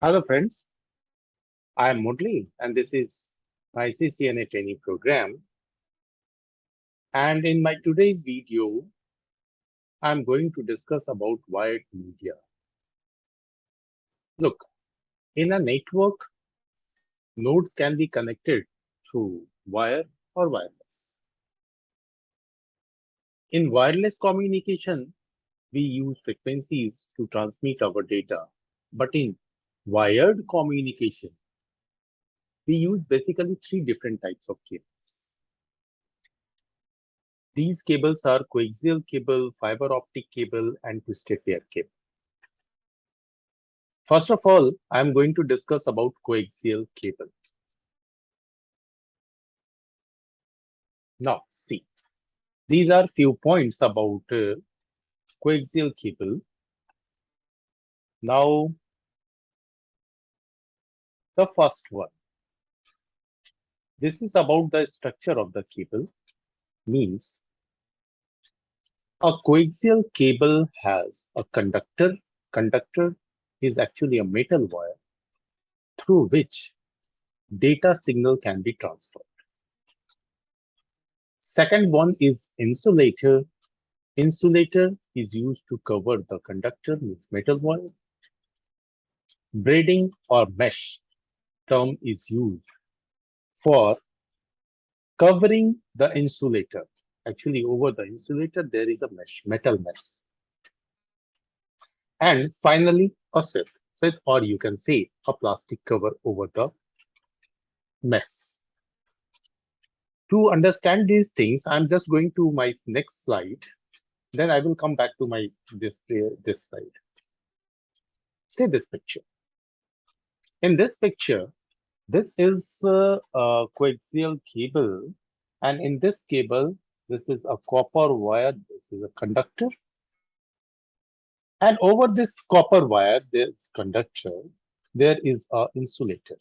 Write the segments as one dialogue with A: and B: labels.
A: Hello friends, I am Mudli and this is my CCNA training program. And in my today's video, I am going to discuss about wired media. Look, in a network, nodes can be connected through wire or wireless. In wireless communication, we use frequencies to transmit our data. But in wired communication, we use basically three different types of cables. These cables are coaxial cable, fiber optic cable, and twisted pair cable. First of all, I am going to discuss about coaxial cable. Now, see, these are few points about coaxial cable. Now, the first one. This is about the structure of the cable. Means a coaxial cable has a conductor. Conductor is actually a metal wire through which data signal can be transferred. Second one is insulator. Insulator is used to cover the conductor, means metal wire. Braiding or mesh term is used for covering the insulator. Actually, over the insulator, there is a mesh, metal mesh. And finally, a sieve, or you can say a plastic cover over the mesh. To understand these things, I'm just going to my next slide. Then I will come back to my this slide. See this picture. In this picture, this is a coaxial cable, and in this cable, this is a copper wire. This is a conductor, and over this copper wire, this conductor, there is a insulator.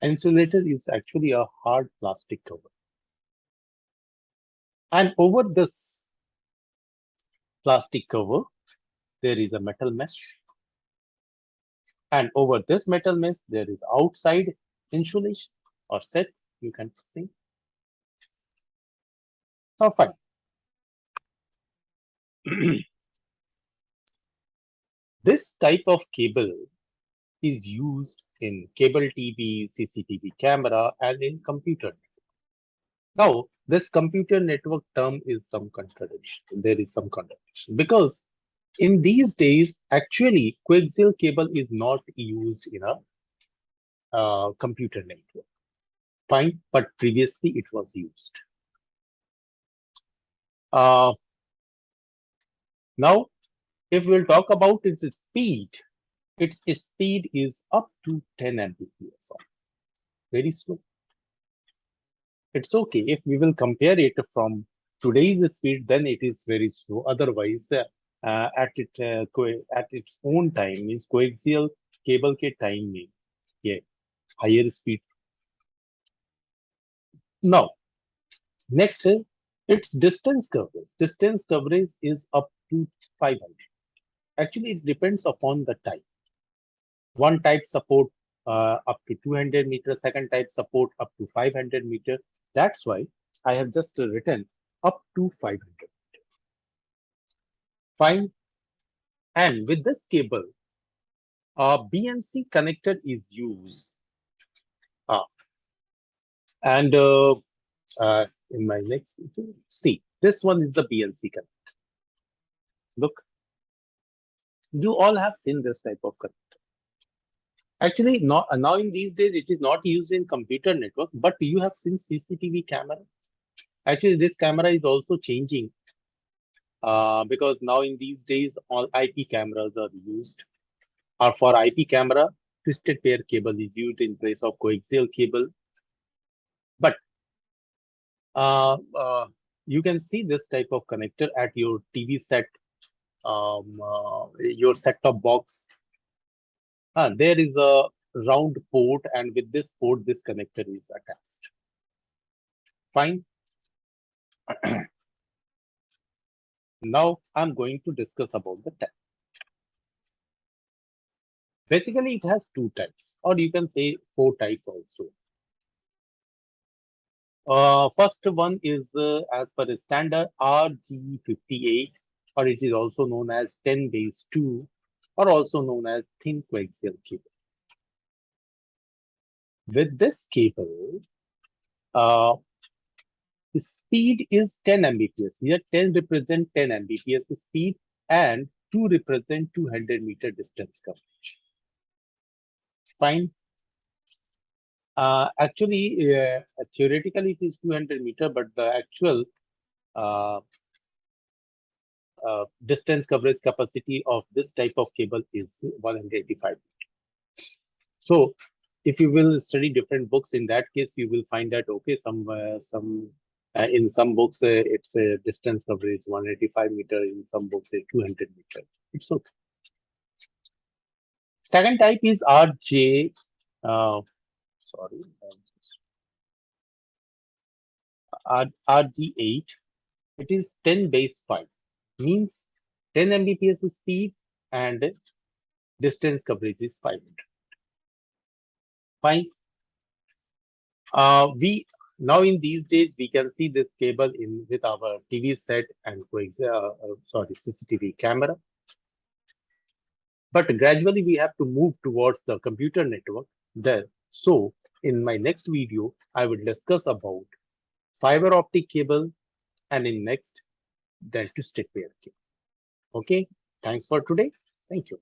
A: Insulator is actually a hard plastic cover, and over this plastic cover, there is a metal mesh. And over this metal mesh, there is outside insulation or set, you can see. Now, fine. This type of cable is used in cable TV, CCTV camera, and in computer. Now, this computer network term is some contradiction. There is some contradiction because in these days, actually, coaxial cable is not used in a computer network. Fine, but previously it was used. Now, if we'll talk about its speed is up to 10 Mbps. Very slow. It's okay if we will compare it from today's speed, then it is very slow. Otherwise, at its own time, means coaxial cable के time में, yeah, higher speed. Now, next, its distance coverage. Distance coverage is up to 500. Actually, it depends upon the type. One type support up to 200 meters, second type support up to 500 meters. That's why I have just written up to 500. Fine. And with this cable, BNC connector is used. And in my next video, see, this one is the BNC connector. Look, you all have seen this type of connector. Actually, not now in these days, it is not used in computer network, but you have seen CCTV camera. Actually, this camera is also changing because now in these days, all IP cameras are used. Or for IP camera, twisted pair cable is used in place of coaxial cable. But you can see this type of connector at your TV set, your set-top box. There is a round port, and with this port, this connector is attached. Fine. Now I'm going to discuss about the type. Basically, it has two types, or you can say four types also. First one is as per the standard RG58, or it is also known as 10 base 2, or also known as thin coaxial cable. With this cable, uh, the speed is 10 Mbps. Here 10 represent 10 Mbps speed and 2 represent 200-meter distance coverage. Fine. Actually, theoretically it is 200 meter, but the actual uh, distance coverage capacity of this type of cable is 185. So if you will study different books, in that case you will find that okay, some in some books it's a distance coverage 185 meter, in some books 200 meter. It's okay. Second type is RJ. Sorry, RG8. It is 10 base 5, means 10 Mbps speed and distance coverage is 500. Fine. We now in these days we can see this cable in with our TV set and sorry, CCTV camera. But gradually we have to move towards the computer network there. So in my next video, I will discuss about fiber optic cable, and in next, then to stick wire cable. Okay. Thanks for today. Thank you.